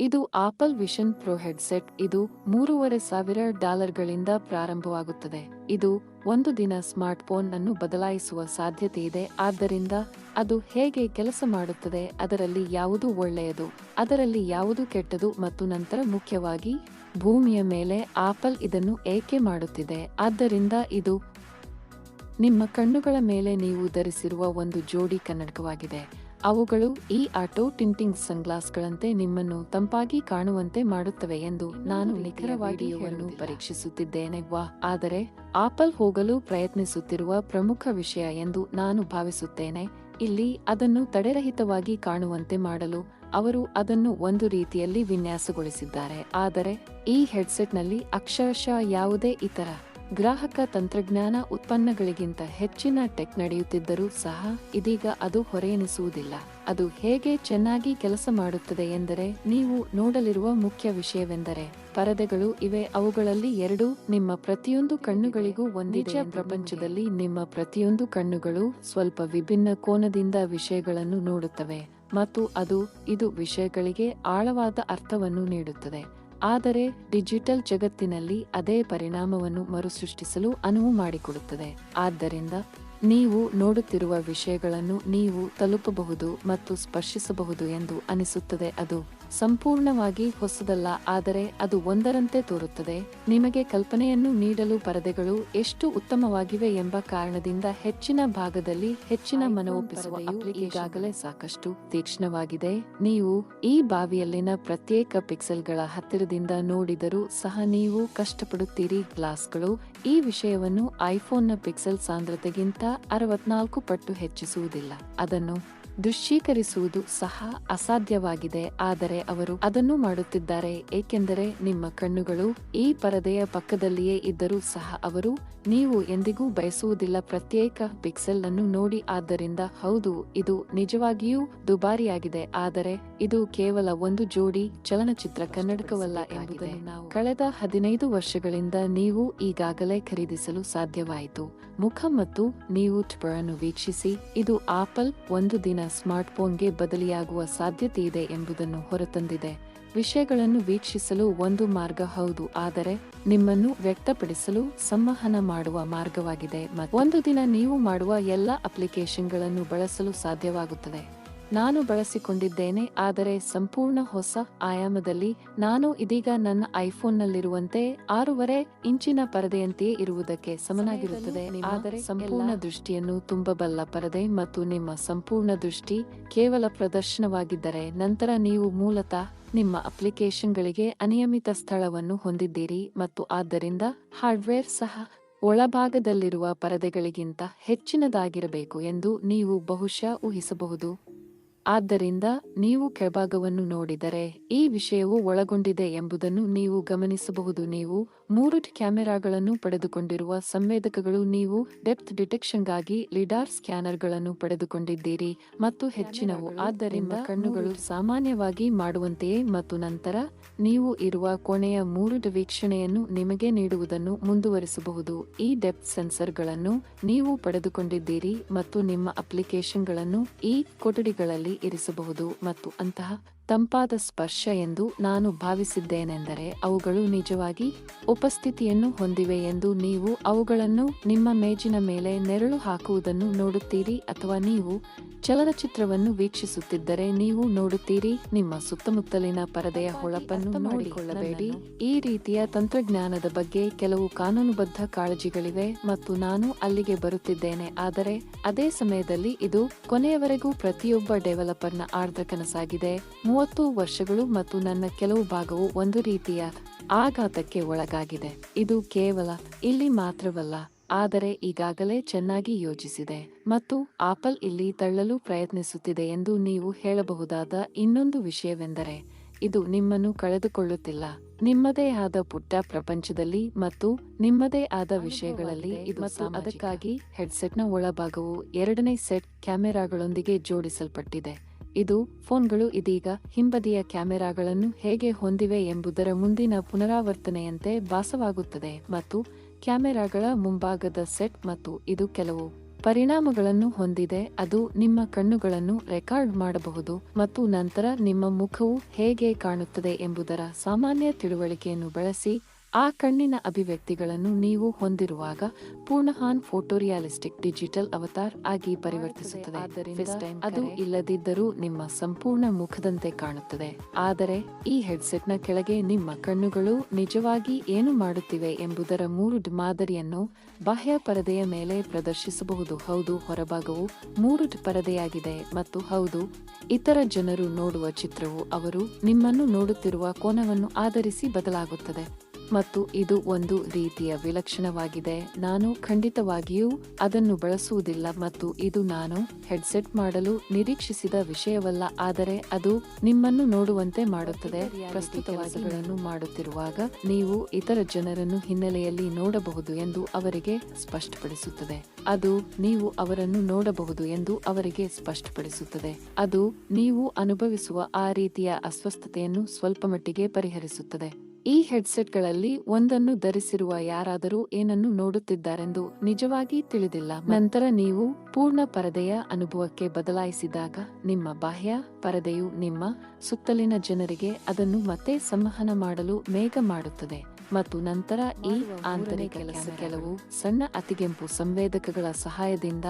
ಇದು apple vision pro headset. ಇದು $3,500ಗಳಿಂದ ಪ್ರಾರಂಭವಾಗುತ್ತದೆ. ಇದು ಒಂದು ದಿನ ಸ್ಮಾರ್ಟ್ಫೋನ್ ಅನ್ನು ಬದಲಾಯಿಸುವ ಸಾಧ್ಯತೆ ಇದೆ. ಆದ್ದರಿಂದ ಅದು ಹೇಗೆ ಕೆಲಸ ಮಾಡುತ್ತದೆ, ಅದರಲ್ಲಿ ಯಾವುದು ಒಳ್ಳೆಯದು, ಅದರಲ್ಲಿ ಯಾವುದು ಕೆಟ್ಟದು, ಮತ್ತು ನಂತರ ಮುಖ್ಯವಾಗಿ ಭೂಮಿಯ ಮೇಲೆ ಆಪಲ್ ಇದನ್ನು ಏಕೆ ಮಾಡುತ್ತಿದೆ. ಆದ್ದರಿಂದ ಇದು ನಿಮ್ಮ ಕಣ್ಣುಗಳ ಮೇಲೆ ನೀವು ಧರಿಸಿರುವ ಒಂದು ಜೋಡಿ ಕನ್ನಡಕವಾಗಿದೆ. ಅವುಗಳು ಈ ಆಟೋ ಟಿಂಟಿಂಗ್ ಸನ್ಗ್ಲಾಸ್ಗಳಂತೆ ನಿಮ್ಮನ್ನು ತಂಪಾಗಿ ಕಾಣುವಂತೆ ಮಾಡುತ್ತವೆ ಎಂದು ನಾನು ನಿಖರವಾಗಿ ಪರೀಕ್ಷಿಸುತ್ತಿದ್ದೇನೆ. ಆದರೆ ಆಪಲ್ ಹೋಗಲು ಪ್ರಯತ್ನಿಸುತ್ತಿರುವ ಪ್ರಮುಖ ವಿಷಯ ಎಂದು ನಾನು ಭಾವಿಸುತ್ತೇನೆ. ಇಲ್ಲಿ ಅದನ್ನು ತಡೆರಹಿತವಾಗಿ ಕಾಣುವಂತೆ ಮಾಡಲು ಅವರು ಅದನ್ನು ಒಂದು ರೀತಿಯಲ್ಲಿ ವಿನ್ಯಾಸಗೊಳಿಸಿದ್ದಾರೆ. ಆದರೆ ಈ ಹೆಡ್ಸೆಟ್ನಲ್ಲಿ ಅಕ್ಷರಶಃ ಯಾವುದೇ ಇತರ ಗ್ರಾಹಕ ತಂತ್ರಜ್ಞಾನ ಉತ್ಪನ್ನಗಳಿಗಿಂತ ಹೆಚ್ಚಿನ ಟೆಕ್ ನಡೆಯುತ್ತಿದ್ದರೂ ಸಹ ಇದೀಗ ಅದು ಹೊರೆಯೆನಿಸುವುದಿಲ್ಲ. ಅದು ಹೇಗೆ ಚೆನ್ನಾಗಿ ಕೆಲಸ ಮಾಡುತ್ತದೆ ಎಂದರೆ, ನೀವು ನೋಡಲಿರುವ ಮುಖ್ಯ ವಿಷಯವೆಂದರೆ ಪರದೆಗಳು ಇವೆ. ಅವುಗಳಲ್ಲಿ 2. ನಿಮ್ಮ ಪ್ರತಿಯೊಂದು ಕಣ್ಣುಗಳಿಗೂ ಒಂದಿದೆ. ಪ್ರಪಂಚದಲ್ಲಿ ನಿಮ್ಮ ಪ್ರತಿಯೊಂದು ಕಣ್ಣುಗಳು ಸ್ವಲ್ಪ ವಿಭಿನ್ನ ಕೋನದಿಂದ ವಿಷಯಗಳನ್ನು ನೋಡುತ್ತವೆ ಮತ್ತು ಇದು ವಿಷಯಗಳಿಗೆ ಆಳವಾದ ಅರ್ಥವನ್ನು ನೀಡುತ್ತದೆ. ಆದರೆ ಡಿಜಿಟಲ್ ಜಗತ್ತಿನಲ್ಲಿ ಅದೇ ಪರಿಣಾಮವನ್ನು ಮರುಸೃಷ್ಟಿಸಲು ಅನುವು ಮಾಡಿಕೊಡುತ್ತದೆ. ಆದ್ದರಿಂದ ನೀವು ನೋಡುತ್ತಿರುವ ವಿಷಯಗಳನ್ನು ನೀವು ತಲುಪಬಹುದು ಮತ್ತು ಸ್ಪರ್ಶಿಸಬಹುದು ಎಂದು ಅನಿಸುತ್ತದೆ. ಅದು ಸಂಪೂರ್ಣವಾಗಿ ಹೊಸದಲ್ಲ, ಆದರೆ ಅದು ಒಂದರಂತೆ ತೋರುತ್ತದೆ. ನಿಮಗೆ ಕಲ್ಪನೆಯನ್ನು ನೀಡಲು ಪರದೆಗಳು ಎಷ್ಟು ಉತ್ತಮವಾಗಿವೆ ಎಂಬ ಕಾರಣದಿಂದ ಹೆಚ್ಚಿನ ಭಾಗದಲ್ಲಿ ಹೆಚ್ಚಿನ ಮನವೊಪ್ಪಿಸುವ ಈಗಾಗಲೇ ಸಾಕಷ್ಟು ತೀಕ್ಷ್ಣವಾಗಿದೆ. ನೀವು ಈ ಬಾವಿಯಲ್ಲಿನ ಪ್ರತ್ಯೇಕ ಪಿಕ್ಸೆಲ್ಗಳ ಹತ್ತಿರದಿಂದ ನೋಡಿದರೂ ಸಹ ನೀವು ಕಷ್ಟಪಡುತ್ತೀರಿ. ಗ್ಲಾಸ್ಗಳು ಈ ವಿಷಯವನ್ನು ಐಫೋನ್ನ ಪಿಕ್ಸೆಲ್ ಸಾಂದ್ರತೆಗಿಂತ 64 ಪಟ್ಟು ಹೆಚ್ಚಿಸುವುದಿಲ್ಲ. ಅದನ್ನು ದೃಶ್ಯೀಕರಿಸುವುದು ಸಹ ಅಸಾಧ್ಯವಾಗಿದೆ, ಆದರೆ ಅವರು ಅದನ್ನು ಮಾಡುತ್ತಿದ್ದಾರೆ ಏಕೆಂದರೆ ನಿಮ್ಮ ಕಣ್ಣುಗಳು ಈ ಪರದೆಯ ಪಕ್ಕದಲ್ಲಿಯೇ ಇದ್ದರೂ ಸಹ ಅವರು ನೀವು ಎಂದಿಗೂ ಬಯಸುವುದಿಲ್ಲ ಪ್ರತ್ಯೇಕ ಪಿಕ್ಸೆಲ್ ಅನ್ನು ನೋಡಿ. ಆದ್ದರಿಂದ ಹೌದು, ಇದು ನಿಜವಾಗಿಯೂ ದುಬಾರಿಯಾಗಿದೆ, ಆದರೆ ಇದು ಕೇವಲ ಒಂದು ಜೋಡಿ ಚಲನಚಿತ್ರ ಕನ್ನಡಕವಲ್ಲ ಎಂಬುದನ್ನು ನಾವು ಕಳೆದ 15 ವರ್ಷಗಳಿಂದ ನೀವು ಈಗಾಗಲೇ ಖರೀದಿಸಲು ಸಾಧ್ಯವಾಯಿತು. ಮುಖ ಮತ್ತು ನೀವು ಅನ್ನು ವೀಕ್ಷಿಸಿ. ಇದು ಆಪಲ್ ಒಂದು ದಿನ ಸ್ಮಾರ್ಟ್ಫೋನ್ಗೆ ಬದಲಿಯಾಗುವ ಸಾಧ್ಯತೆಯಿದೆ ಎಂಬುದನ್ನು ಹೊರತಂದಿದೆ. ವಿಷಯಗಳನ್ನು ವೀಕ್ಷಿಸಲು ಒಂದು ಮಾರ್ಗ ಹೌದು, ಆದರೆ ನಿಮ್ಮನ್ನು ವ್ಯಕ್ತಪಡಿಸಲು ಸಂವಹನ ಮಾಡುವ ಮಾರ್ಗವಾಗಿದೆ. ಮತ್ತು ಒಂದು ದಿನ ನೀವು ಮಾಡುವ ಎಲ್ಲ ಅಪ್ಲಿಕೇಶನ್ಗಳನ್ನು ಬಳಸಲು ಸಾಧ್ಯವಾಗುತ್ತದೆ. ನಾನು ಬಳಸಿಕೊಂಡಿದ್ದೇನೆ, ಆದರೆ ಸಂಪೂರ್ಣ ಹೊಸ ಆಯಾಮದಲ್ಲಿ. ನಾನು ಇದೀಗ ನನ್ನ ಐಫೋನ್ನಲ್ಲಿರುವಂತೆ 6.5 ಇಂಚಿನ ಪರದೆಯಂತೆಯೇ ಇರುವುದಕ್ಕೆ ಸಮನಾಗಿರುತ್ತದೆ, ಆದರೆ ಸಂಪೂರ್ಣ ದೃಷ್ಟಿಯನ್ನು ತುಂಬಬಲ್ಲ ಪರದೆ ಮತ್ತು ನಿಮ್ಮ ಸಂಪೂರ್ಣ ದೃಷ್ಟಿ ಕೇವಲ ಪ್ರದರ್ಶನವಾಗಿದ್ದರೆ ನಂತರ ನೀವು ಮೂಲತಃ ನಿಮ್ಮ ಅಪ್ಲಿಕೇಶನ್ಗಳಿಗೆ ಅನಿಯಮಿತ ಸ್ಥಳವನ್ನು ಹೊಂದಿದ್ದೀರಿ ಮತ್ತು ಆದ್ದರಿಂದ ಹಾರ್ಡ್ವೇರ್ ಸಹ ಒಳಭಾಗದಲ್ಲಿರುವ ಪರದೆಗಳಿಗಿಂತ ಹೆಚ್ಚಿನದಾಗಿರಬೇಕು ಎಂದು ನೀವು ಬಹುಶಃ ಊಹಿಸಬಹುದು. ಆದ್ದರಿಂದ ನೀವು ಕೆಳಭಾಗವನ್ನು ನೋಡಿದರೆ ಈ ವಿಷಯವು ಒಳಗೊಂಡಿದೆ ಎಂಬುದನ್ನು ನೀವು ಗಮನಿಸಬಹುದು. ನೀವು 3 ಕ್ಯಾಮೆರಾಗಳನ್ನು ಪಡೆದುಕೊಂಡಿರುವ ಸಂವೇದಕಗಳು, ನೀವು ಡೆಪ್ತ್ ಡಿಟೆಕ್ಷನ್ಗಾಗಿ ಲಿಡಾರ್ ಸ್ಕ್ಯಾನರ್ಗಳನ್ನು ಪಡೆದುಕೊಂಡಿದ್ದೀರಿ ಮತ್ತು ಹೆಚ್ಚಿನವು. ಆದ್ದರಿಂದ ಕಣ್ಣುಗಳು ಸಾಮಾನ್ಯವಾಗಿ ಮಾಡುವಂತೆಯೇ ಮತ್ತು ನಂತರ ನೀವು ಇರುವ ಕೋಣೆಯ 3 ವೀಕ್ಷಣೆಯನ್ನು ನಿಮಗೆ ನೀಡುವುದನ್ನು ಮುಂದುವರಿಸಬಹುದು. ಈ ಡೆಪ್ತ್ ಸೆನ್ಸರ್ಗಳನ್ನು ನೀವು ಪಡೆದುಕೊಂಡಿದ್ದೀರಿ ಮತ್ತು ನಿಮ್ಮ ಅಪ್ಲಿಕೇಶನ್ಗಳನ್ನು ಈ ಕೊಠಡಿಗಳಲ್ಲಿ ಇರಿಸಬಹುದು. ಮತ್ತು ಅಂತಹ ತಂಪಾದ ಸ್ಪರ್ಶ ಎಂದು ನಾನು ಭಾವಿಸಿದ್ದೇನೆಂದರೆ ಅವುಗಳು ನಿಜವಾಗಿ ಉಪಸ್ಥಿತಿಯನ್ನು ಹೊಂದಿವೆ ಎಂದು ನೀವು ಅವುಗಳನ್ನು ನಿಮ್ಮ ಮೇಜಿನ ಮೇಲೆ ನೆರಳು ಹಾಕುವುದನ್ನು ನೋಡುತ್ತೀರಿ, ಅಥವಾ ನೀವು ಚಲನಚಿತ್ರವನ್ನು ವೀಕ್ಷಿಸುತ್ತಿದ್ದರೆ ನೀವು ನೋಡುತ್ತೀರಿ. ನಿಮ್ಮ ಸುತ್ತಮುತ್ತಲಿನ ಪರದೆಯ ಹೊಳಪನ್ನು ನೋಡಿಕೊಳ್ಳಬೇಡಿ. ಈ ರೀತಿಯ ತಂತ್ರಜ್ಞಾನದ ಬಗ್ಗೆ ಕೆಲವು ಕಾನೂನುಬದ್ಧ ಕಾಳಜಿಗಳಿವೆ ಮತ್ತು ನಾನು ಅಲ್ಲಿಗೆ ಬರುತ್ತಿದ್ದೇನೆ, ಆದರೆ ಅದೇ ಸಮಯದಲ್ಲಿ ಇದು ಕೊನೆಯವರೆಗೂ ಪ್ರತಿಯೊಬ್ಬ ಡೆವಲಪರ್ನ ಆರ್ದ್ರ ಕನಸಾಗಿದೆ. 30 ವರ್ಷಗಳು ಮತ್ತು ನನ್ನ ಕೆಲವು ಭಾಗವು ಒಂದು ರೀತಿಯ ಆಘಾತಕ್ಕೆ ಒಳಗಾಗಿದೆ. ಇದು ಕೇವಲ ಇಲ್ಲಿ ಮಾತ್ರವಲ್ಲ, ಆದರೆ ಈಗಾಗಲೇ ಚೆನ್ನಾಗಿ ಯೋಜಿಸಿದೆ ಮತ್ತು ಆಪಲ್ ಇಲ್ಲಿ ತಳ್ಳಲು ಪ್ರಯತ್ನಿಸುತ್ತಿದೆ ಎಂದು ನೀವು ಹೇಳಬಹುದಾದ ಇನ್ನೊಂದು ವಿಷಯವೆಂದರೆ ಇದು ನಿಮ್ಮನ್ನು ಕಳೆದುಕೊಳ್ಳುತ್ತಿಲ್ಲ. ನಿಮ್ಮದೇ ಆದ ಪುಟ್ಟ ಪ್ರಪಂಚದಲ್ಲಿ ಮತ್ತು ನಿಮ್ಮದೇ ಆದ ವಿಷಯಗಳಲ್ಲಿ ಇದು ಮತ್ತು ಅದಕ್ಕಾಗಿ ಹೆಡ್ಸೆಟ್ನ ಒಳಭಾಗವು 2ನೇ ಸೆಟ್ ಕ್ಯಾಮೆರಾಗಳೊಂದಿಗೆ ಜೋಡಿಸಲ್ಪಟ್ಟಿದೆ. ಇದು ಫೋನ್ಗಳು ಇದೀಗ ಹಿಂಬದಿಯ ಕ್ಯಾಮೆರಾಗಳನ್ನು ಹೇಗೆ ಹೊಂದಿವೆ ಎಂಬುದರ ಮುಂದಿನ ಪುನರಾವರ್ತನೆಯಂತೆ ಭಾಸವಾಗುತ್ತದೆ ಮತ್ತು ಕ್ಯಾಮೆರಾಗಳ ಮುಂಭಾಗದ ಸೆಟ್ ಮತ್ತು ಇದು ಕೆಲವು ಪರಿಣಾಮಗಳನ್ನು ಹೊಂದಿದೆ. ಅದು ನಿಮ್ಮ ಕಣ್ಣುಗಳನ್ನು ರೆಕಾರ್ಡ್ ಮಾಡಬಹುದು ಮತ್ತು ನಂತರ ನಿಮ್ಮ ಮುಖವು ಹೇಗೆ ಕಾಣುತ್ತದೆ ಎಂಬುದರ ಸಾಮಾನ್ಯ ತಿಳುವಳಿಕೆಯನ್ನು ಬಳಸಿ ಆ ಕಣ್ಣಿನ ಅಭಿವ್ಯಕ್ತಿಗಳನ್ನು ನೀವು ಹೊಂದಿರುವಾಗ ಪೂರ್ಣಹಾನ್ ಫೋಟೋರಿಯಾಲಿಸ್ಟಿಕ್ ಡಿಜಿಟಲ್ ಅವತಾರ್ ಆಗಿ ಪರಿವರ್ತಿಸುತ್ತದೆ. ಅದು ಇಲ್ಲದಿದ್ದರೂ ನಿಮ್ಮ ಸಂಪೂರ್ಣ ಮುಖದಂತೆ ಕಾಣುತ್ತದೆ. ಆದರೆ ಈ ಹೆಡ್ಸೆಟ್ನ ಕೆಳಗೆ ನಿಮ್ಮ ಕಣ್ಣುಗಳು ನಿಜವಾಗಿ ಏನು ಮಾಡುತ್ತಿವೆ ಎಂಬುದರ 3D ಮಾದರಿಯನ್ನು ಬಾಹ್ಯ ಪರದೆಯ ಮೇಲೆ ಪ್ರದರ್ಶಿಸಬಹುದು. ಹೌದು, ಹೊರಭಾಗವು 3D ಪರದೆಯಾಗಿದೆ ಮತ್ತು ಹೌದು, ಇತರ ಜನರು ನೋಡುವ ಚಿತ್ರವು ಅವರು ನಿಮ್ಮನ್ನು ನೋಡುತ್ತಿರುವ ಕೋನವನ್ನು ಆಧರಿಸಿ ಬದಲಾಗುತ್ತದೆ ಮತ್ತು ಇದು ಒಂದು ರೀತಿಯ ವಿಲಕ್ಷಣವಾಗಿದೆ. ನಾನು ಖಂಡಿತವಾಗಿಯೂ ಅದನ್ನು ಬಳಸುವುದಿಲ್ಲ ಮತ್ತು ಇದು ನಾನು ಹೆಡ್ಸೆಟ್ ಮಾಡಲು ನಿರೀಕ್ಷಿಸಿದ ವಿಷಯವಲ್ಲ, ಆದರೆ ಅದು ನಿಮ್ಮನ್ನು ನೋಡುವಂತೆ ಮಾಡುತ್ತದೆ. ಪ್ರಸ್ತುತ ಕೆಲಸಗಳನ್ನು ಮಾಡುತ್ತಿರುವಾಗ ನೀವು ಇತರ ಜನರನ್ನು ಹಿನ್ನೆಲೆಯಲ್ಲಿ ನೋಡಬಹುದು ಎಂದು ಅವರಿಗೆ ಸ್ಪಷ್ಟಪಡಿಸುತ್ತದೆ. ಅದು ನೀವು ಅವರನ್ನು ನೋಡಬಹುದು ಎಂದು ಅವರಿಗೆ ಸ್ಪಷ್ಟಪಡಿಸುತ್ತದೆ. ಅದು ನೀವು ಅನುಭವಿಸುವ ಆ ರೀತಿಯ ಅಸ್ವಸ್ಥತೆಯನ್ನು ಸ್ವಲ್ಪಮಟ್ಟಿಗೆ ಪರಿಹರಿಸುತ್ತದೆ. ಈ ಹೆಡ್ಸೆಟ್ಗಳಲ್ಲಿ ಒಂದನ್ನು ಧರಿಸಿರುವ ಯಾರಾದರೂ ಏನನ್ನು ನೋಡುತ್ತಿದ್ದಾರೆಂದು ನಿಜವಾಗಿ ತಿಳಿದಿಲ್ಲ. ನಂತರ ನೀವು ಪೂರ್ಣ ಪರದೆಯ ಅನುಭವಕ್ಕೆ ಬದಲಾಯಿಸಿದಾಗ ನಿಮ್ಮ ಬಾಹ್ಯ ಪರದೆಯು ನಿಮ್ಮ ಸುತ್ತಲಿನ ಜನರಿಗೆ ಅದನ್ನು ಮತ್ತೆ ಸಂವಹನ ಮಾಡಲು ಮೇಘ ಮಾಡುತ್ತದೆ ಮತ್ತು ನಂತರ ಈ ಆಂತರಿಕ ಕೆಲವು ಸಣ್ಣ ಅತಿಗೆಂಪು ಸಂವೇದಕಗಳ ಸಹಾಯದಿಂದ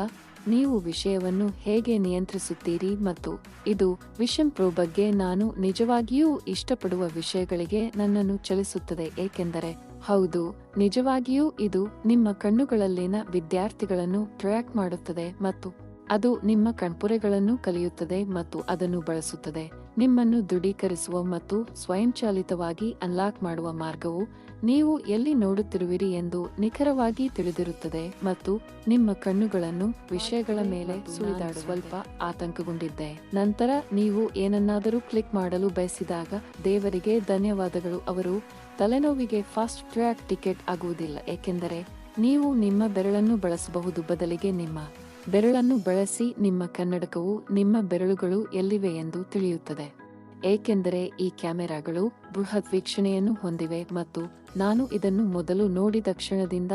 ನೀವು ವಿಷಯವನ್ನು ಹೇಗೆ ನಿಯಂತ್ರಿಸುತ್ತೀರಿ ಮತ್ತು ಇದು ವಿಷನ್ ಪ್ರೋ ಬಗ್ಗೆ ನಾನು ನಿಜವಾಗಿಯೂ ಇಷ್ಟಪಡುವ ವಿಷಯಗಳಿಗೆ ನನ್ನನ್ನು ಚಲಿಸುತ್ತದೆ, ಏಕೆಂದರೆ ಹೌದು, ನಿಜವಾಗಿಯೂ ಇದು ನಿಮ್ಮ ಕಣ್ಣುಗಳಲ್ಲಿನ ವಿದ್ಯಾರ್ಥಿಗಳನ್ನು ಟ್ರ್ಯಾಕ್ ಮಾಡುತ್ತದೆ ಮತ್ತು ಅದು ನಿಮ್ಮ ಕಣ್ಪೊರೆಗಳನ್ನು ಕಲಿಯುತ್ತದೆ ಮತ್ತು ಅದನ್ನು ಬಳಸುತ್ತದೆ. ನಿಮ್ಮನ್ನು ದೃಢೀಕರಿಸುವ ಮತ್ತು ಸ್ವಯಂಚಾಲಿತವಾಗಿ ಅನ್ಲಾಕ್ ಮಾಡುವ ಮಾರ್ಗವು ನೀವು ಎಲ್ಲಿ ನೋಡುತ್ತಿರುವಿರಿ ಎಂದು ನಿಖರವಾಗಿ ತಿಳಿದಿರುತ್ತದೆ ಮತ್ತು ನಿಮ್ಮ ಕಣ್ಣುಗಳನ್ನು ವಿಷಯಗಳ ಮೇಲೆ ಸುಳಿದಾಡ ಸ್ವಲ್ಪ ಆತಂಕಗೊಂಡಿದ್ದೆ. ನಂತರ ನೀವು ಏನನ್ನಾದರೂ ಕ್ಲಿಕ್ ಮಾಡಲು ಬಯಸಿದಾಗ ದೇವರಿಗೆ ಧನ್ಯವಾದಗಳು, ಅವರು ತಲೆನೋವಿಗೆ ಫಾಸ್ಟ್ ಟ್ರ್ಯಾಕ್ ಟಿಕೆಟ್ ಆಗುವುದಿಲ್ಲ, ಏಕೆಂದರೆ ನೀವು ನಿಮ್ಮ ಬೆರಳನ್ನು ಬಳಸಬಹುದು. ಬದಲಿಗೆ ನಿಮ್ಮ ಬೆರಳನ್ನು ಬಳಸಿ ನಿಮ್ಮ ಕನ್ನಡಕವು ನಿಮ್ಮ ಬೆರಳುಗಳು ಎಲ್ಲಿವೆ ಎಂದು ತಿಳಿಯುತ್ತದೆ. ಏಕೆಂದರೆ ಈ ಕ್ಯಾಮೆರಾಗಳು ಬೃಹತ್ ವೀಕ್ಷಣೆಯನ್ನು ಹೊಂದಿವೆ ಮತ್ತು ನಾನು ಇದನ್ನು ಮೊದಲು ನೋಡಿದ ಕ್ಷಣದಿಂದ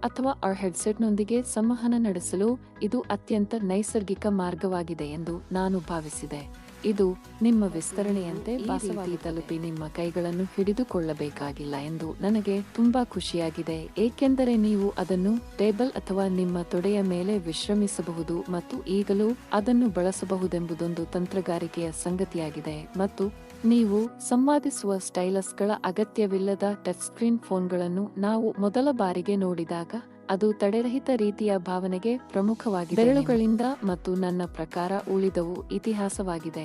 ಅಥವಾ ಹೆಡ್ಸೆಟ್ನೊಂದಿಗೆ ಸಂವಹನ ನಡೆಸಲು ಇದು ಅತ್ಯಂತ ನೈಸರ್ಗಿಕ ಮಾರ್ಗವಾಗಿದೆ ಎಂದು ನಾನು ಭಾವಿಸಿದೆ. ಇದು ನಿಮ್ಮ ವಿಸ್ತರಣೆಯಂತೆ ಬಾಸವಾಗಿ ತಲುಪಿ ನಿಮ್ಮ ಕೈಗಳನ್ನು ಹಿಡಿದುಕೊಳ್ಳಬೇಕಾಗಿಲ್ಲ ಎಂದು ನನಗೆ ತುಂಬಾ ಖುಷಿಯಾಗಿದೆ, ಏಕೆಂದರೆ ನೀವು ಅದನ್ನು ಟೇಬಲ್ ಅಥವಾ ನಿಮ್ಮ ತೊಡೆಯ ಮೇಲೆ ವಿಶ್ರಮಿಸಬಹುದು ಮತ್ತು ಈಗಲೂ ಅದನ್ನು ಬಳಸಬಹುದೆಂಬುದೊಂದು ತಂತ್ರಗಾರಿಕೆಯ ಸಂಗತಿಯಾಗಿದೆ. ಮತ್ತು ನೀವು ಸಂವಾದಿಸುವ ಸ್ಟೈಲಸ್ಗಳ ಅಗತ್ಯವಿಲ್ಲದ ಟಚ್ ಸ್ಕ್ರೀನ್ ಫೋನ್ಗಳನ್ನು ನಾವು ಮೊದಲ ಬಾರಿಗೆ ನೋಡಿದಾಗ ಅದು ತಡೆರಹಿತ ರೀತಿಯ ಭಾವನೆಗೆ ಪ್ರಮುಖವಾಗಿದೆ. ಬೆರಳುಗಳಿಂದ ಮತ್ತು ನನ್ನ ಪ್ರಕಾರ ಉಳಿದವು ಇತಿಹಾಸವಾಗಿದೆ.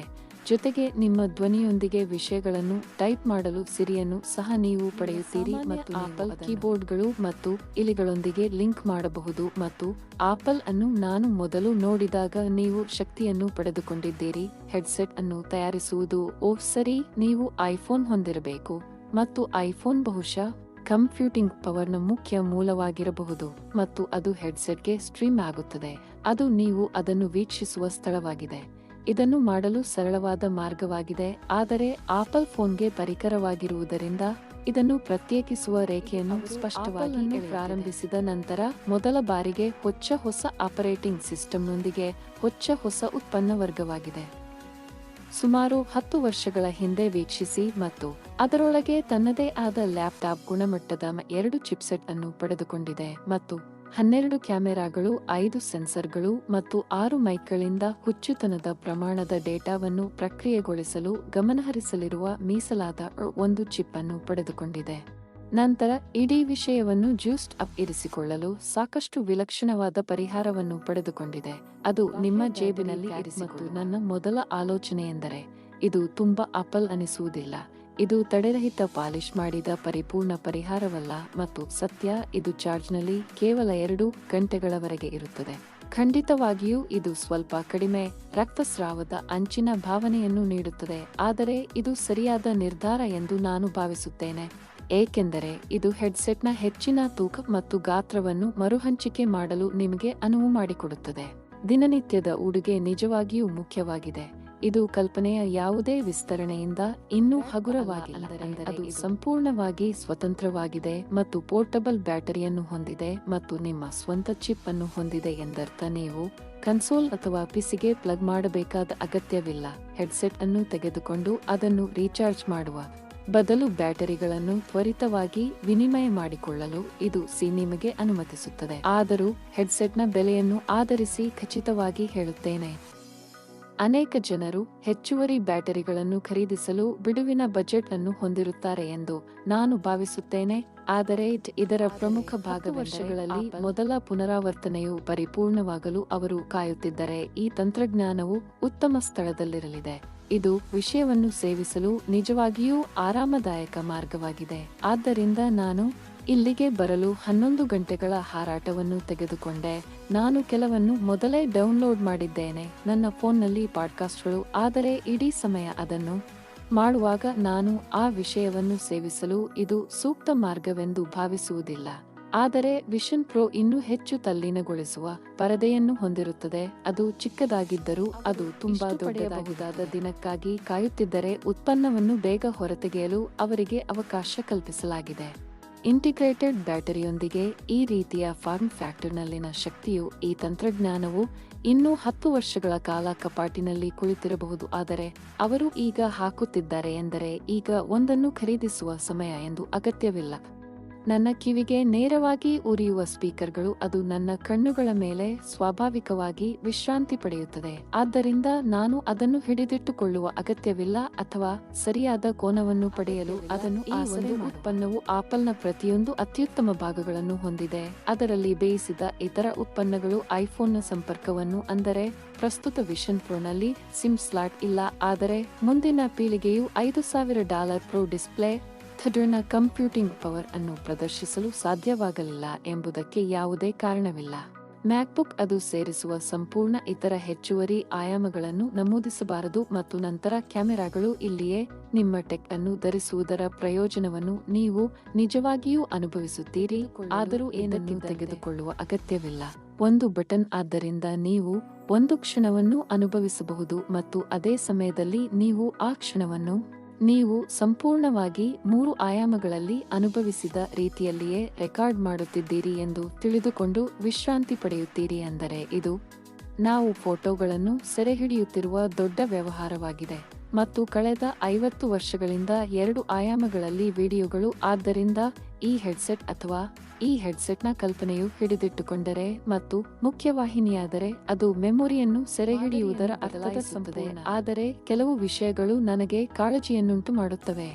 ಜೊತೆಗೆ ನಿಮ್ಮ ಧ್ವನಿಯೊಂದಿಗೆ ವಿಷಯಗಳನ್ನು ಟೈಪ್ ಮಾಡಲು ಸಿರಿಯನ್ನು ಸಹ ನೀವು ಪಡೆಯುತ್ತೀರಿ ಮತ್ತು ಆಪಲ್ ಕೀಬೋರ್ಡ್ಗಳು ಮತ್ತು ಇಲಿಗಳೊಂದಿಗೆ ಲಿಂಕ್ ಮಾಡಬಹುದು. ಮತ್ತು ಆಪಲ್ ಅನ್ನು ನಾನು ಮೊದಲು ನೋಡಿದಾಗ ನೀವು ಶಕ್ತಿಯನ್ನು ಪಡೆದುಕೊಂಡಿದ್ದೀರಿ. ಹೆಡ್ಸೆಟ್ ಅನ್ನು ತಯಾರಿಸುವುದು ಸರಿ, ನೀವು ಐಫೋನ್ ಹೊಂದಿರಬೇಕು ಮತ್ತು ಐಫೋನ್ ಬಹುಶಃ ಕಂಪ್ಯೂಟಿಂಗ್ ಪವರ್ನ ಮುಖ್ಯ ಮೂಲವಾಗಿರಬಹುದು ಮತ್ತು ಅದು ಹೆಡ್ಸೆಟ್ಗೆ ಸ್ಟ್ರೀಮ್ ಆಗುತ್ತದೆ. ಅದು ನೀವು ಅದನ್ನು ವೀಕ್ಷಿಸುವ ಸ್ಥಳವಾಗಿದೆ. ಇದನ್ನು ಮಾಡಲು ಸರಳವಾದ ಮಾರ್ಗವಾಗಿದೆ, ಆದರೆ ಆಪಲ್ ಫೋನ್ಗೆ ಪರಿಕರವಾಗಿರುವುದರಿಂದ ಇದನ್ನು ಪ್ರತ್ಯೇಕಿಸುವ ರೇಖೆಯನ್ನು ಸ್ಪಷ್ಟವಾಗಿ ಪ್ರಾರಂಭಿಸಿದ ನಂತರ ಮೊದಲ ಬಾರಿಗೆ ಹೊಸ ಆಪರೇಟಿಂಗ್ ಸಿಸ್ಟಂನೊಂದಿಗೆ ಹೊಸ ಉತ್ಪನ್ನ ವರ್ಗವಾಗಿದೆ. ಸುಮಾರು 10 ವರ್ಷಗಳ ಹಿಂದೆ ವೀಕ್ಷಿಸಿ ಮತ್ತು ಅದರೊಳಗೆ ತನ್ನದೇ ಆದ ಲ್ಯಾಪ್ಟಾಪ್ ಗುಣಮಟ್ಟದ 2 ಚಿಪ್ಸೆಟ್ ಅನ್ನು ಪಡೆದುಕೊಂಡಿದೆ ಮತ್ತು 12 ಕ್ಯಾಮೆರಾಗಳು, 5 ಸೆನ್ಸರ್ಗಳು ಮತ್ತು 6 ಮೈಕ್ಗಳಿಂದ ಹುಚ್ಚುತನದ ಪ್ರಮಾಣದ ಡೇಟಾವನ್ನು ಪ್ರಕ್ರಿಯೆಗೊಳಿಸಲು ಗಮನಹರಿಸಲಿರುವ ಮೀಸಲಾದ ಒಂದು ಚಿಪ್ ಅನ್ನು ಪಡೆದುಕೊಂಡಿದೆ. ನಂತರ ಇಡೀ ವಿಷಯವನ್ನು ಜ್ಯೂಸ್ಡ್ ಅಪ್ ಇರಿಸಿಕೊಳ್ಳಲು ಸಾಕಷ್ಟು ವಿಲಕ್ಷಣವಾದ ಪರಿಹಾರವನ್ನು ಪಡೆದುಕೊಂಡಿದೆ. ಅದು ನಿಮ್ಮ ಜೇಬಿನಲ್ಲಿ ಇರಿಸಿತು. ನನ್ನ ಮೊದಲ ಆಲೋಚನೆಯೆಂದರೆ ಇದು ತುಂಬಾ ಆಪಲ್ ಅನಿಸುವುದಿಲ್ಲ. ಇದು ತಡೆರಹಿತ ಪಾಲಿಶ್ ಮಾಡಿದ ಪರಿಪೂರ್ಣ ಪರಿಹಾರವಲ್ಲ ಮತ್ತು ಸತ್ಯ, ಇದು ಚಾರ್ಜ್ನಲ್ಲಿ ಕೇವಲ 2 ಗಂಟೆಗಳವರೆಗೆ ಇರುತ್ತದೆ. ಖಂಡಿತವಾಗಿಯೂ ಇದು ಸ್ವಲ್ಪ ಕಡಿಮೆ ರಕ್ತಸ್ರಾವದ ಅಂಚಿನ ಭಾವನೆಯನ್ನು ನೀಡುತ್ತದೆ, ಆದರೆ ಇದು ಸರಿಯಾದ ನಿರ್ಧಾರ ಎಂದು ನಾನು ಭಾವಿಸುತ್ತೇನೆ, ಏಕೆಂದರೆ ಇದು ಹೆಡ್ಸೆಟ್ನ ಹೆಚ್ಚಿನ ತೂಕ ಮತ್ತು ಗಾತ್ರವನ್ನು ಮರುಹಂಚಿಕೆ ಮಾಡಲು ನಿಮಗೆ ಅನುವು ಮಾಡಿಕೊಡುತ್ತದೆ. ದಿನನಿತ್ಯದ ಉಡುಗೆ ನಿಜವಾಗಿಯೂ ಮುಖ್ಯವಾಗಿದೆ. ಇದು ಕಲ್ಪನೆಯ ಯಾವುದೇ ವಿಸ್ತರಣೆಯಿಂದ ಇನ್ನೂ ಹಗುರವಾಗಿಲ್ಲ, ಅದು ಸಂಪೂರ್ಣವಾಗಿ ಸ್ವತಂತ್ರವಾಗಿದೆ ಮತ್ತು ಪೋರ್ಟಬಲ್ ಬ್ಯಾಟರಿಯನ್ನು ಹೊಂದಿದೆ ಮತ್ತು ನಿಮ್ಮ ಸ್ವಂತ ಚಿಪ್ ಅನ್ನು ಹೊಂದಿದೆ ಎಂದರ್ಥ. ನೀವು ಕನ್ಸೋಲ್ ಅಥವಾ ಪಿಸಿಗೆ ಪ್ಲಗ್ ಮಾಡಬೇಕಾದ ಅಗತ್ಯವಿಲ್ಲ. ಹೆಡ್ಸೆಟ್ ಅನ್ನು ತೆಗೆದುಕೊಂಡು ಅದನ್ನು ರೀಚಾರ್ಜ್ ಮಾಡುವ ಬದಲು ಬ್ಯಾಟರಿಗಳನ್ನು ತ್ವರಿತವಾಗಿ ವಿನಿಮಯ ಮಾಡಿಕೊಳ್ಳಲು ಇದು ನಿಮಗೆ ಅನುಮತಿಸುತ್ತದೆ. ಆದರೂ ಹೆಡ್ಸೆಟ್ನ ಬೆಲೆಯನ್ನು ಆಧರಿಸಿ ಖಚಿತವಾಗಿ ಹೇಳುತ್ತೇನೆ, ಅನೇಕ ಜನರು ಹೆಚ್ಚುವರಿ ಬ್ಯಾಟರಿಗಳನ್ನು ಖರೀದಿಸಲು ಬಿಡುವಿನ ಬಜೆಟ್ ಅನ್ನು ಹೊಂದಿರುತ್ತಾರೆ ಎಂದು ನಾನು ಭಾವಿಸುತ್ತೇನೆ. ಆದರೆ ಇದರ ಪ್ರಮುಖ ಭಾಗ ವರ್ಷಗಳಲ್ಲಿ ಮೊದಲ ಪುನರಾವರ್ತನೆಯು ಪರಿಪೂರ್ಣವಾಗಲು ಅವರು ಕಾಯುತ್ತಿದ್ದರೆ ಈ ತಂತ್ರಜ್ಞಾನವು ಉತ್ತಮ ಸ್ಥಳದಲ್ಲಿರಲಿದೆ. ಇದು ವಿಷಯವನ್ನು ಸೇವಿಸಲು ನಿಜವಾಗಿಯೂ ಆರಾಮದಾಯಕ ಮಾರ್ಗವಾಗಿದೆ. ಆದ್ದರಿಂದ ನಾನು ಇಲ್ಲಿಗೆ ಬರಲು 11 ಗಂಟೆಗಳ ಹಾರಾಟವನ್ನು ತೆಗೆದುಕೊಂಡೆ. ನಾನು ಕೆಲವನ್ನು ಮೊದಲೇ ಡೌನ್ಲೋಡ್ ಮಾಡಿದ್ದೇನೆ ನನ್ನ ಫೋನ್ನಲ್ಲಿ ಪಾಡ್ಕಾಸ್ಟ್ಗಳು, ಆದರೆ ಇಡೀ ಸಮಯ ಅದನ್ನು ಮಾಡುವಾಗ ನಾನು ಆ ವಿಷಯವನ್ನು ಸೇವಿಸಲು ಇದು ಸೂಕ್ತ ಮಾರ್ಗವೆಂದು ಭಾವಿಸುವುದಿಲ್ಲ. ಆದರೆ ವಿಷನ್ ಪ್ರೋ ಇನ್ನೂ ಹೆಚ್ಚು ತಲ್ಲೀನಗೊಳಿಸುವ ಪರದೆಯನ್ನು ಹೊಂದಿರುತ್ತದೆ. ಅದು ಚಿಕ್ಕದಾಗಿದ್ದರೂ ಅದು ತುಂಬಾ ದೊಡ್ಡದಾಗಿದ್ದ ದಿನಕ್ಕಾಗಿ ಕಾಯುತ್ತಿದ್ದರೆ ಉತ್ಪನ್ನವನ್ನು ಬೇಗ ಹೊರತೆಗೆಯಲು ಅವರಿಗೆ ಅವಕಾಶ ಕಲ್ಪಿಸಲಾಗಿದೆ. ಇಂಟಿಗ್ರೇಟೆಡ್ ಬ್ಯಾಟರಿಯೊಂದಿಗೆ ಈ ರೀತಿಯ ಫಾರ್ಮ್ ಫ್ಯಾಕ್ಟರ್ನಲ್ಲಿನ ಶಕ್ತಿಯು ಈ ತಂತ್ರಜ್ಞಾನವು ಇನ್ನೂ 10 ವರ್ಷಗಳ ಕಾಲ ಕಪಾಟಿನಲ್ಲಿ ಕುಳಿತಿರಬಹುದು. ಆದರೆ ಅವರು ಈಗ ಹಾಕುತ್ತಿದ್ದಾರೆ ಎಂದರೆ ಈಗ ಒಂದನ್ನು ಖರೀದಿಸುವ ಸಮಯ ಎಂದು ಅಗತ್ಯವಿಲ್ಲ. ನನ್ನ ಕಿವಿಗೆ ನೇರವಾಗಿ ಉರಿಯುವ ಸ್ಪೀಕರ್ಗಳು, ಅದು ನನ್ನ ಕಣ್ಣುಗಳ ಮೇಲೆ ಸ್ವಾಭಾವಿಕವಾಗಿ ವಿಶ್ರಾಂತಿ ಪಡೆಯುತ್ತದೆ. ಆದ್ದರಿಂದ ನಾನು ಅದನ್ನು ಹಿಡಿದಿಟ್ಟುಕೊಳ್ಳುವ ಅಗತ್ಯವಿಲ್ಲ ಅಥವಾ ಸರಿಯಾದ ಕೋನವನ್ನು ಪಡೆಯಲು ಅದನ್ನು. ಈ ಒಂದು ಉತ್ಪನ್ನವು ಆಪಲ್ನ ಪ್ರತಿಯೊಂದು ಅತ್ಯುತ್ತಮ ಭಾಗಗಳನ್ನು ಹೊಂದಿದೆ. ಅದರಲ್ಲಿ ಬೇಯಿಸಿದ ಇತರ ಉತ್ಪನ್ನಗಳು ಐಫೋನ್ನ ಸಂಪರ್ಕವನ್ನು, ಅಂದರೆ ಪ್ರಸ್ತುತ ವಿಷನ್ ಪ್ರೋನಲ್ಲಿ ಸಿಮ್ ಸ್ಲಾಟ್ ಇಲ್ಲ, ಆದರೆ ಮುಂದಿನ ಪೀಳಿಗೆಯು $5,000 ಪ್ರೋ ಡಿಸ್ಪ್ಲೇ ಥರ್ಡ್ನ ಕಂಪ್ಯೂಟಿಂಗ್ ಪವರ್ ಅನ್ನು ಪ್ರದರ್ಶಿಸಲು ಸಾಧ್ಯವಾಗಲಿಲ್ಲ ಎಂಬುದಕ್ಕೆ ಯಾವುದೇ ಕಾರಣವಿಲ್ಲ. ಮ್ಯಾಕ್ಬುಕ್ ಅದು ಸೇರಿಸುವ ಸಂಪೂರ್ಣ ಇತರ ಹೆಚ್ಚುವರಿ ಆಯಾಮಗಳನ್ನು ನಮೂದಿಸಬಾರದು ಮತ್ತು ನಂತರ ಕ್ಯಾಮೆರಾಗಳು ಇಲ್ಲಿಯೇ ನಿಮ್ಮ ಟೆಕ್ ಅನ್ನು ಧರಿಸುವುದರ ಪ್ರಯೋಜನವನ್ನು ನೀವು ನಿಜವಾಗಿಯೂ ಅನುಭವಿಸುತ್ತೀರಿ. ಆದರೂ ಏನನ್ನು ತೆಗೆದುಕೊಳ್ಳುವ ಅಗತ್ಯವಿಲ್ಲ. ಒಂದು ಬಟನ್, ಆದ್ದರಿಂದ ನೀವು ಒಂದು ಕ್ಷಣವನ್ನು ಅನುಭವಿಸಬಹುದು ಮತ್ತು ಅದೇ ಸಮಯದಲ್ಲಿ ನೀವು ಆ ಕ್ಷಣವನ್ನು ನೀವು ಸಂಪೂರ್ಣವಾಗಿ 3 ಆಯಾಮಗಳಲ್ಲಿ ಅನುಭವಿಸಿದ ರೀತಿಯಲ್ಲಿಯೇ ರೆಕಾರ್ಡ್ ಮಾಡುತ್ತಿದ್ದೀರಿ ಎಂದು ತಿಳಿದುಕೊಂಡು ವಿಶ್ರಾಂತಿ ಪಡೆಯುತ್ತೀರಿ. ಅಂದರೆ ಇದು ನಾವು ಫೋಟೋಗಳನ್ನು ಸೆರೆಹಿಡಿಯುತ್ತಿರುವ ದೊಡ್ಡ ವ್ಯವಹಾರವಾಗಿದೆ ಮತ್ತು ಕಳೆದ 50 ವರ್ಷಗಳಿಂದ 2 ಆಯಾಮಗಳಲ್ಲಿ ವಿಡಿಯೋಗಳು. ಆದ್ದರಿಂದ ಈ ಹೆಡ್ಸೆಟ್ ಅಥವಾ ಈ ಹೆಡ್ಸೆಟ್ನ ಕಲ್ಪನೆಯು ಹಿಡಿದಿಟ್ಟುಕೊಂಡರೆ ಮತ್ತು ಮುಖ್ಯವಾಹಿನಿಯಾದರೆ ಅದು ಮೆಮೊರಿಯನ್ನು ಸೆರೆಹಿಡಿಯುವುದರ ಅರ್ಥದ ಸಂಪೂರ್ಣ. ಆದರೆ ಕೆಲವು ವಿಷಯಗಳು ನನಗೆ ಕಾಳಜಿಯನ್ನುಂಟು ಮಾಡುತ್ತವೆ.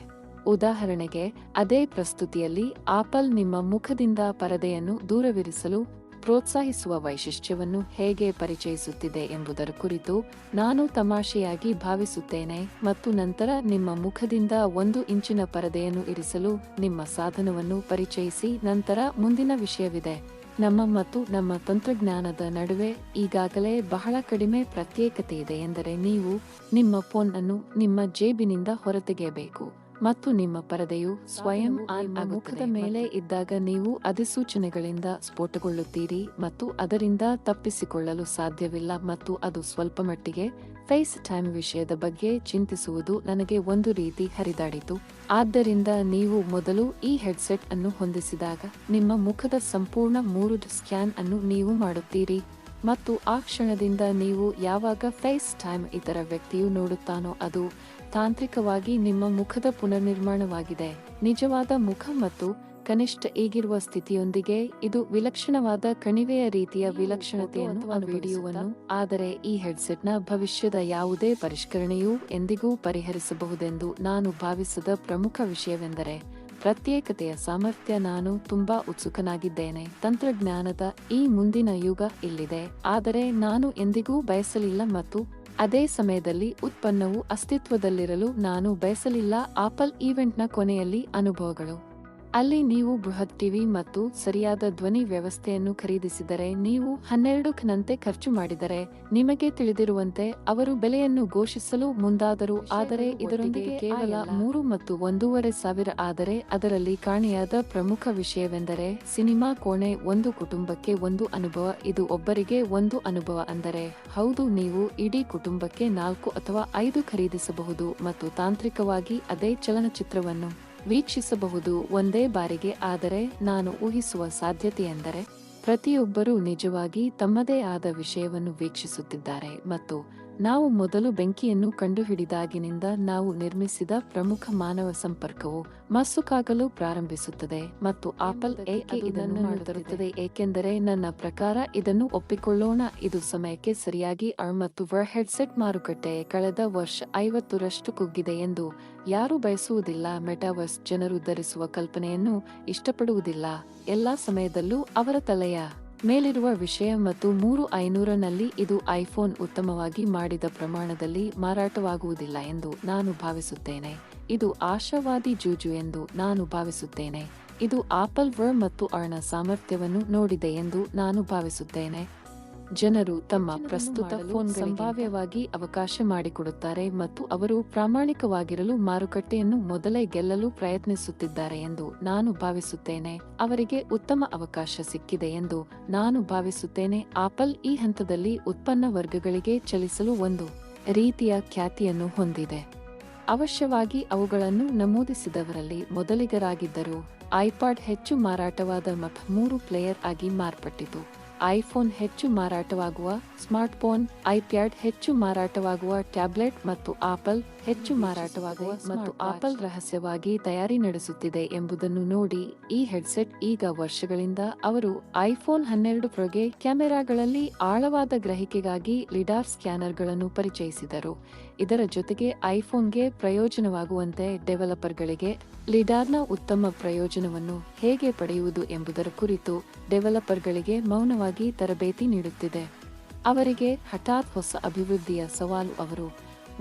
ಉದಾಹರಣೆಗೆ, ಅದೇ ಪ್ರಸ್ತುತಿಯಲ್ಲಿ ಆಪಲ್ ನಿಮ್ಮ ಮುಖದಿಂದ ಪರದೆಯನ್ನು ದೂರವಿರಿಸಲು ಪ್ರೋತ್ಸಾಹಿಸುವ ವೈಶಿಷ್ಟ್ಯವನ್ನು ಹೇಗೆ ಪರಿಚಯಿಸುತ್ತಿದೆ ಎಂಬುದರ ಕುರಿತು ನಾನು ತಮಾಷೆಯಾಗಿ ಭಾವಿಸುತ್ತೇನೆ ಮತ್ತು ನಂತರ ನಿಮ್ಮ ಮುಖದಿಂದ 1 ಇಂಚಿನ ಪರದೆಯನ್ನು ಇರಿಸಲು ನಿಮ್ಮ ಸಾಧನವನ್ನು ಪರಿಚಯಿಸಿ. ನಂತರ ಮುಂದಿನ ವಿಷಯವಿದೆ. ನಮ್ಮ ಮತ್ತು ನಮ್ಮ ತಂತ್ರಜ್ಞಾನದ ನಡುವೆ ಈಗಾಗಲೇ ಬಹಳ ಕಡಿಮೆ ಪ್ರತ್ಯೇಕತೆ ಇದೆ, ಎಂದರೆ ನೀವು ನಿಮ್ಮ ಫೋನ್ ಅನ್ನು ನಿಮ್ಮ ಜೇಬಿನಿಂದ ಹೊರತೆಗೆಯಬೇಕು ಮತ್ತು ನಿಮ್ಮ ಪರದೆಯು ಸ್ವಯಂ ಆನ್ ಮುಖದ ಮೇಲೆ ಇದ್ದಾಗ ನೀವು ಅಧಿಸೂಚನೆಗಳಿಂದ ಸ್ಫೋಟಗೊಳ್ಳುತ್ತೀರಿ ಮತ್ತು ಅದರಿಂದ ತಪ್ಪಿಸಿಕೊಳ್ಳಲು ಸಾಧ್ಯವಿಲ್ಲ. ಮತ್ತು ಅದು ಸ್ವಲ್ಪಮಟ್ಟಿಗೆ ಫೇಸ್ ಟೈಮ್ ವಿಷಯದ ಬಗ್ಗೆ ಚಿಂತಿಸುವುದು ನನಗೆ ಒಂದು ರೀತಿ ಹರಿದಾಡಿತು. ಆದ್ದರಿಂದ ನೀವು ಮೊದಲು ಈ ಹೆಡ್ಸೆಟ್ ಅನ್ನು ಹೊಂದಿಸಿದಾಗ ನಿಮ್ಮ ಮುಖದ ಸಂಪೂರ್ಣ 3D ಸ್ಕ್ಯಾನ್ ಅನ್ನು ನೀವು ಮಾಡುತ್ತೀರಿ ಮತ್ತು ಆ ಕ್ಷಣದಿಂದ ನೀವು ಯಾವಾಗ ಫೇಸ್ ಟೈಮ್ ಇತರ ವ್ಯಕ್ತಿಯು ನೋಡುತ್ತಾನೋ ಅದು ತಾಂತ್ರಿಕವಾಗಿ ನಿಮ್ಮ ಮುಖದ ಪುನರ್ನಿರ್ಮಾಣವಾಗಿದೆ. ನಿಜವಾದ ಮುಖ ಮತ್ತು ಕನಿಷ್ಠ ಈಗಿರುವ ಸ್ಥಿತಿಯೊಂದಿಗೆ ಇದು ವಿಲಕ್ಷಣವಾದ ಕಣಿವೆಯ ರೀತಿಯ ವಿಲಕ್ಷಣತೆಯನ್ನು ವಿಡಿಯೋವನ್ನು. ಆದರೆ ಈ ಹೆಡ್ಸೆಟ್ನ ಭವಿಷ್ಯದ ಯಾವುದೇ ಪರಿಷ್ಕರಣೆಯೂ ಎಂದಿಗೂ ಪರಿಹರಿಸಬಹುದೆಂದು ನಾನು ಭಾವಿಸದ ಪ್ರಮುಖ ವಿಷಯವೆಂದರೆ ಪ್ರತ್ಯೇಕತೆಯ ಸಾಮರ್ಥ್ಯ. ನಾನು ತುಂಬಾ ಉತ್ಸುಕನಾಗಿದ್ದೇನೆ. ತಂತ್ರಜ್ಞಾನದ ಈ ಮುಂದಿನ ಯುಗ ಇಲ್ಲಿದೆ, ಆದರೆ ನಾನು ಎಂದಿಗೂ ಬಯಸಲಿಲ್ಲ ಮತ್ತು ಅದೇ ಸಮಯದಲ್ಲಿ ಉತ್ಪನ್ನವು ಅಸ್ತಿತ್ವದಲ್ಲಿರಲು ನಾನು ಬಯಸಲಿಲ್ಲ. ಆಪಲ್ ಈವೆಂಟ್ನ ಕೊನೆಯಲ್ಲಿ ಅನುಭವಗಳು ಅಲ್ಲಿ ನೀವು ಬೃಹತ್ ಟಿವಿ ಮತ್ತು ಸರಿಯಾದ ಧ್ವನಿ ವ್ಯವಸ್ಥೆಯನ್ನು ಖರೀದಿಸಿದರೆ ನೀವು 12 ನಂತೆ ಖರ್ಚು ಮಾಡಿದರೆ ನಿಮಗೆ ತಿಳಿದಿರುವಂತೆ ಅವರು ಬೆಲೆಯನ್ನು ಘೋಷಿಸಲು ಮುಂದಾದರು. ಆದರೆ ಇದರೊಂದಿಗೆ ಕೇವಲ 3 ಮತ್ತು 1.5 ಸಾವಿರ. ಆದರೆ ಅದರಲ್ಲಿ ಕಾಣೆಯಾದ ಪ್ರಮುಖ ವಿಷಯವೆಂದರೆ ಸಿನಿಮಾ ಕೋಣೆ. ಒಂದು ಕುಟುಂಬಕ್ಕೆ ಒಂದು ಅನುಭವ. ಇದು ಒಬ್ಬರಿಗೆ ಒಂದು ಅನುಭವ ಅಂದರೆ ಹೌದು, ನೀವು ಇಡೀ ಕುಟುಂಬಕ್ಕೆ 4 ಅಥವಾ 5 ಖರೀದಿಸಬಹುದು ಮತ್ತು ತಾಂತ್ರಿಕವಾಗಿ ಅದೇ ಚಲನಚಿತ್ರವನ್ನು ವೀಕ್ಷಿಸಬಹುದು ಒಂದೇ ಬಾರಿಗೆ. ಆದರೆ ನಾನು ಊಹಿಸುವ ಸಾಧ್ಯತೆಯೆಂದರೆ ಪ್ರತಿಯೊಬ್ಬರೂ ನಿಜವಾಗಿ ತಮ್ಮದೇ ಆದ ವಿಷಯವನ್ನು ವೀಕ್ಷಿಸುತ್ತಿದ್ದಾರೆ ಮತ್ತು ನಾವು ಮೊದಲು ಬೆಂಕಿಯನ್ನು ಕಂಡುಹಿಡಿದಾಗಿನಿಂದ ನಾವು ನಿರ್ಮಿಸಿದ ಪ್ರಮುಖ ಮಾನವ ಸಂಪರ್ಕವು ಮಸುಕಾಗಲು ಪ್ರಾರಂಭಿಸುತ್ತದೆ. ಮತ್ತು ಆಪಲ್ ಏಕೆ ಇದನ್ನು ಮಾಡುತ್ತಿರುತ್ತದೆ? ಏಕೆಂದರೆ ನನ್ನ ಪ್ರಕಾರ ಇದನ್ನು ಒಪ್ಪಿಕೊಳ್ಳೋಣ, ಇದು ಸಮಯಕ್ಕೆ ಸರಿಯಾಗಿ ಮತ್ತು ಹೆಡ್ಸೆಟ್ ಮಾರುಕಟ್ಟೆ ಕಳೆದ ವರ್ಷ 50ರಷ್ಟು ಕುಗ್ಗಿದೆ ಎಂದು ಯಾರೂ ಬಯಸುವುದಿಲ್ಲ. ಮೆಟಾವರ್ಸ್ ಜನರು ಧರಿಸುವ ಕಲ್ಪನೆಯನ್ನು ಇಷ್ಟಪಡುವುದಿಲ್ಲ ಎಲ್ಲಾ ಸಮಯದಲ್ಲೂ ಅವರ ತಲೆಯ ಮೇಲಿರುವ ವಿಷಯ. ಮತ್ತು 3500ನಲ್ಲಿ ಇದು ಐಫೋನ್ ಉತ್ತಮವಾಗಿ ಮಾಡಿದ ಪ್ರಮಾಣದಲ್ಲಿ ಮಾರಾಟವಾಗುವುದಿಲ್ಲ ಎಂದು ನಾನು ಭಾವಿಸುತ್ತೇನೆ. ಇದು ಆಶಾವಾದಿ ಜೂಜು ಎಂದು ನಾನು ಭಾವಿಸುತ್ತೇನೆ. ಇದು ಆಪಲ್ ವರ್ ಮತ್ತು ಆರ್ನ ಸಾಮರ್ಥ್ಯವನ್ನು ನೋಡಿದೆ ಎಂದು ನಾನು ಭಾವಿಸುತ್ತೇನೆ. ಜನರು ತಮ್ಮ ಪ್ರಸ್ತುತ ಫೋನ್ ಸಂಭಾವ್ಯವಾಗಿ ಅವಕಾಶ ಮಾಡಿಕೊಡುತ್ತಾರೆ ಮತ್ತು ಅವರು ಪ್ರಾಮಾಣಿಕವಾಗಿರಲು ಮಾರುಕಟ್ಟೆಯನ್ನು ಮೊದಲೇ ಗೆಲ್ಲಲು ಪ್ರಯತ್ನಿಸುತ್ತಿದ್ದಾರೆ ಎಂದು ನಾನು ಭಾವಿಸುತ್ತೇನೆ. ಅವರಿಗೆ ಉತ್ತಮ ಅವಕಾಶ ಸಿಕ್ಕಿದೆ ಎಂದು ನಾನು ಭಾವಿಸುತ್ತೇನೆ. ಆಪಲ್ ಈ ಹಂತದಲ್ಲಿ ಉತ್ಪನ್ನ ವರ್ಗಗಳಿಗೆ ಚಲಿಸಲು ಒಂದು ರೀತಿಯ ಖ್ಯಾತಿಯನ್ನು ಹೊಂದಿದೆ. ಅವಶ್ಯವಾಗಿ ಅವುಗಳನ್ನು ನಮೂದಿಸಿದವರಲ್ಲಿ ಮೊದಲಿಗರಾಗಿದ್ದರು. ಐಪಾಡ್ ಹೆಚ್ಚು ಮಾರಾಟವಾದ ಮಪ್ 3 ಪ್ಲೇಯರ್ ಆಗಿ ಮಾರ್ಪಟ್ಟಿತು. ಐಫೋನ್ ಹೆಚ್ಚು ಮಾರಾಟವಾಗುವ ಸ್ಮಾರ್ಟ್ಫೋನ್, ಐಪ್ಯಾಡ್ ಹೆಚ್ಚು ಮಾರಾಟವಾಗುವ ಟ್ಯಾಬ್ಲೆಟ್ ಮತ್ತು ಆಪಲ್ ಹೆಚ್ಚು ಮಾರಾಟವಾಗುವ ಮತ್ತು ಆಪಲ್ ರಹಸ್ಯವಾಗಿ ತಯಾರಿ ನಡೆಸುತ್ತಿದೆ ಎಂಬುದನ್ನು ನೋಡಿ. ಈ ಹೆಡ್ಸೆಟ್ ಈಗ ವರ್ಷಗಳಿಂದ ಅವರು ಐಫೋನ್ 12 ಪ್ರೋಗೆ ಕ್ಯಾಮೆರಾಗಳಲ್ಲಿ ಆಳವಾದ ಗ್ರಹಿಕೆಗಾಗಿ ಲಿಡಾರ್ ಸ್ಕ್ಯಾನರ್ಗಳನ್ನು ಪರಿಚಯಿಸಿದರು. ಇದರ ಜೊತೆಗೆ ಐಫೋನ್ಗೆ ಪ್ರಯೋಜನವಾಗುವಂತೆ ಡೆವಲಪರ್ಗಳಿಗೆ ಲಿಡಾರ್ನ ಉತ್ತಮ ಪ್ರಯೋಜನವನ್ನು ಹೇಗೆ ಪಡೆಯುವುದು ಎಂಬುದರ ಕುರಿತು ಡೆವಲಪರ್ಗಳಿಗೆ ಮೌನವಾಗಿ ತರಬೇತಿ ನೀಡುತ್ತಿದೆ. ಅವರಿಗೆ ಹಠಾತ್ ಹೊಸ ಅಭಿವೃದ್ಧಿಯ ಸವಾಲು. ಅವರು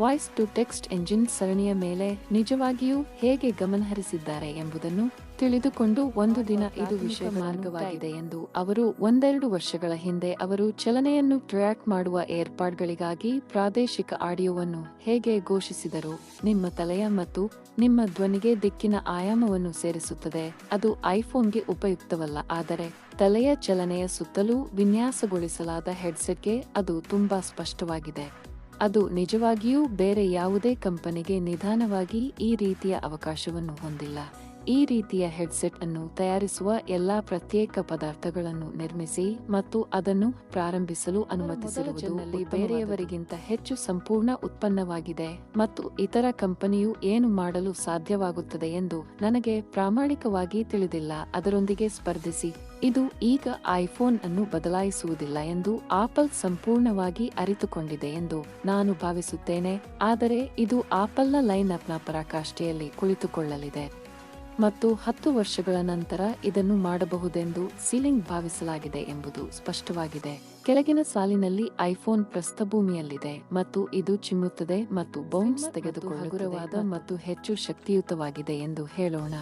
ವಾಯ್ಸ್ ಟು ಟೆಕ್ಸ್ಟ್ ಎಂಜಿನ್ ಸರಣಿಯ ಮೇಲೆ ನಿಜವಾಗಿಯೂ ಹೇಗೆ ಗಮನಹರಿಸಿದ್ದಾರೆ ಎಂಬುದನ್ನು ತಿಳಿದುಕೊಂಡು ಒಂದು ದಿನ ಇದು ವಿಷಯ ಮಾರ್ಗವಾಗಿದೆ ಎಂದು ಅವರು 1-2 ವರ್ಷಗಳ ಹಿಂದೆ ಅವರು ಚಲನೆಯನ್ನು ಟ್ರ್ಯಾಕ್ ಮಾಡುವ ಏರ್ಪಾಡ್ಗಳಿಗಾಗಿ ಪ್ರಾದೇಶಿಕ ಆಡಿಯೋವನ್ನು ಹೇಗೆ ಘೋಷಿಸಿದರು. ನಿಮ್ಮ ತಲೆಯ ಮತ್ತು ನಿಮ್ಮ ಧ್ವನಿಗೆ ದಿಕ್ಕಿನ ಆಯಾಮವನ್ನು ಸೇರಿಸುತ್ತದೆ. ಅದು ಐಫೋನ್ಗೆ ಉಪಯುಕ್ತವಲ್ಲ, ಆದರೆ ತಲೆಯ ಚಲನೆಯ ಸುತ್ತಲೂ ವಿನ್ಯಾಸಗೊಳಿಸಲಾದ ಹೆಡ್ಸೆಟ್ಗೆ ಅದು ತುಂಬಾ ಸ್ಪಷ್ಟವಾಗಿದೆ. ಅದು ನಿಜವಾಗಿಯೂ ಬೇರೆ ಯಾವುದೇ ಕಂಪನಿಗೆ ನಿಧಾನವಾಗಿ ಈ ರೀತಿಯ ಅವಕಾಶವನ್ನು ಹೊಂದಿಲ್ಲ. ಈ ರೀತಿಯ ಹೆಡ್ಸೆಟ್ ಅನ್ನು ತಯಾರಿಸುವ ಎಲ್ಲಾ ಪ್ರತ್ಯೇಕ ಪದಾರ್ಥಗಳನ್ನು ನಿರ್ಮಿಸಿ ಮತ್ತು ಅದನ್ನು ಪ್ರಾರಂಭಿಸಲು ಅನುಮತಿಸಿರುವುದು ಬೇರೆಯವರಿಗಿಂತ ಹೆಚ್ಚು ಸಂಪೂರ್ಣ ಉತ್ಪನ್ನವಾಗಿದೆ ಮತ್ತು ಇತರ ಕಂಪನಿಯು ಏನು ಮಾಡಲು ಸಾಧ್ಯವಾಗುತ್ತದೆ ಎಂದು ನನಗೆ ಪ್ರಾಮಾಣಿಕವಾಗಿ ತಿಳಿದಿಲ್ಲ. ಅದರೊಂದಿಗೆ ಸ್ಪರ್ಧಿಸಿ. ಇದು ಈಗ ಐಫೋನ್ ಅನ್ನು ಬದಲಾಯಿಸುವುದಿಲ್ಲ ಎಂದು ಆಪಲ್ ಸಂಪೂರ್ಣವಾಗಿ ಅರಿತುಕೊಂಡಿದೆ ಎಂದು ನಾನು ಭಾವಿಸುತ್ತೇನೆ. ಆದರೆ ಇದು ಆಪಲ್ನ ಲೈನ್ಅಪ್ನ ಪರಾಕಾಷ್ಠೆಯಲ್ಲಿ ಕುಳಿತುಕೊಳ್ಳಲಿದೆ ಮತ್ತು 10 ವರ್ಷಗಳ ನಂತರ ಇದನ್ನು ಮಾಡಬಹುದೆಂದು ಸೀಲಿಂಗ್ ಭಾವಿಸಲಾಗಿದೆ ಎಂಬುದು ಸ್ಪಷ್ಟವಾಗಿದೆ. ಕೆಳಗಿನ ಸಾಲಿನಲ್ಲಿ ಐಫೋನ್ ಪ್ರಸ್ಥಭೂಮಿಯಲ್ಲಿದೆ ಮತ್ತು ಇದು ಚಿಮ್ಮುತ್ತದೆ ಮತ್ತು ಬೌನ್ಸ್ ತೆಗೆದುಕೊಳ್ಳುತ್ತದೆ. ಹಗುರವಾದ ಮತ್ತು ಹೆಚ್ಚು ಶಕ್ತಿಯುತವಾಗಿದೆ ಎಂದು ಹೇಳೋಣ.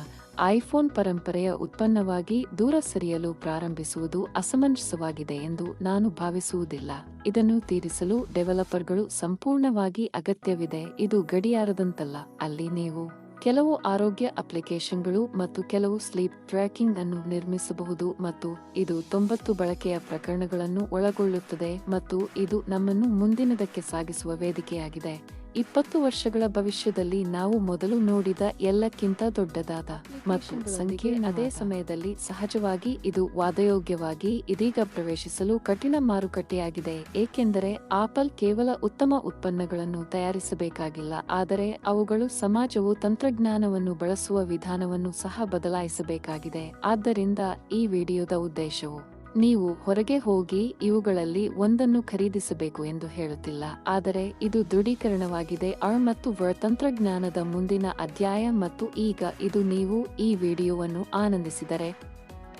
ಐಫೋನ್ ಪರಂಪರೆಯ ಉತ್ಪನ್ನವಾಗಿ ದೂರ ಸರಿಯಲು ಪ್ರಾರಂಭಿಸುವುದು ಅಸಮಂಜಸವಾಗಿದೆ ಎಂದು ನಾನು ಭಾವಿಸುವುದಿಲ್ಲ. ಇದನ್ನು ತೀರಿಸಲು ಡೆವಲಪರ್ಗಳು ಸಂಪೂರ್ಣವಾಗಿ ಅಗತ್ಯವಿದೆ. ಇದು ಗಡಿಯಾರದಂತಲ್ಲ, ಅಲ್ಲಿ ನೀವು ಕೆಲವು ಆರೋಗ್ಯ ಅಪ್ಲಿಕೇಶನ್ಗಳು ಮತ್ತು ಕೆಲವು ಸ್ಲೀಪ್ ಟ್ರ್ಯಾಕಿಂಗ್ ಅನ್ನು ನಿರ್ಮಿಸಬಹುದು ಮತ್ತು ಇದು 90 ಬಳಕೆಯ ಪ್ರಕರಣಗಳನ್ನು ಒಳಗೊಳ್ಳುತ್ತದೆ ಮತ್ತು ಇದು ನಮ್ಮನ್ನು ಮುಂದಿನದಕ್ಕೆ ಸಾಗಿಸುವ ವೇದಿಕೆಯಾಗಿದೆ. 20 ವರ್ಷಗಳ ಭವಿಷ್ಯದಲ್ಲಿ ನಾವು ಮೊದಲು ನೋಡಿದ ಎಲ್ಲಕ್ಕಿಂತ ದೊಡ್ಡದಾದ ಮತ್ತು ಸಂಖ್ಯೆ. ಅದೇ ಸಮಯದಲ್ಲಿ ಸಹಜವಾಗಿ ಇದು ವಾದಯೋಗ್ಯವಾಗಿ ಇದೀಗ ಪ್ರವೇಶಿಸಲು ಕಠಿಣ ಮಾರುಕಟ್ಟೆಯಾಗಿದೆ, ಏಕೆಂದರೆ ಆಪಲ್ ಕೇವಲ ಉತ್ತಮ ಉತ್ಪನ್ನಗಳನ್ನು ತಯಾರಿಸಬೇಕಾಗಿಲ್ಲ, ಆದರೆ ಅವುಗಳು ಸಮಾಜವು ತಂತ್ರಜ್ಞಾನವನ್ನು ಬಳಸುವ ವಿಧಾನವನ್ನು ಸಹ ಬದಲಾಯಿಸಬೇಕಾಗಿದೆ. ಆದ್ದರಿಂದ ಈ ವಿಡಿಯೋದ ಉದ್ದೇಶವು ನೀವು ಹೊರಗೆ ಹೋಗಿ ಇವುಗಳಲ್ಲಿ ಒಂದನ್ನು ಖರೀದಿಸಬೇಕು ಎಂದು ಹೇಳುತ್ತಿಲ್ಲ, ಆದರೆ ಇದು ದೃಢೀಕರಣವಾಗಿದೆ ಮತ್ತು ತಂತ್ರಜ್ಞಾನದ ಮುಂದಿನ ಅಧ್ಯಾಯ. ಮತ್ತು ಈಗ ಇದು ನೀವು ಈ ವಿಡಿಯೋವನ್ನು ಆನಂದಿಸಿದರೆ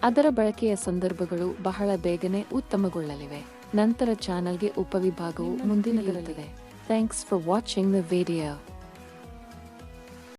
ಅದರ ಬಳಕೆಯ ಸಂದರ್ಭಗಳು ಬಹಳ ಬೇಗನೆ ಉತ್ತಮಗೊಳ್ಳಲಿವೆ. ನಂತರ ಚಾನಲ್ಗೆ ಉಪವಿಭಾಗವು ಮುಂದಿನದಿರುತ್ತದೆ. Thanks for watching the video.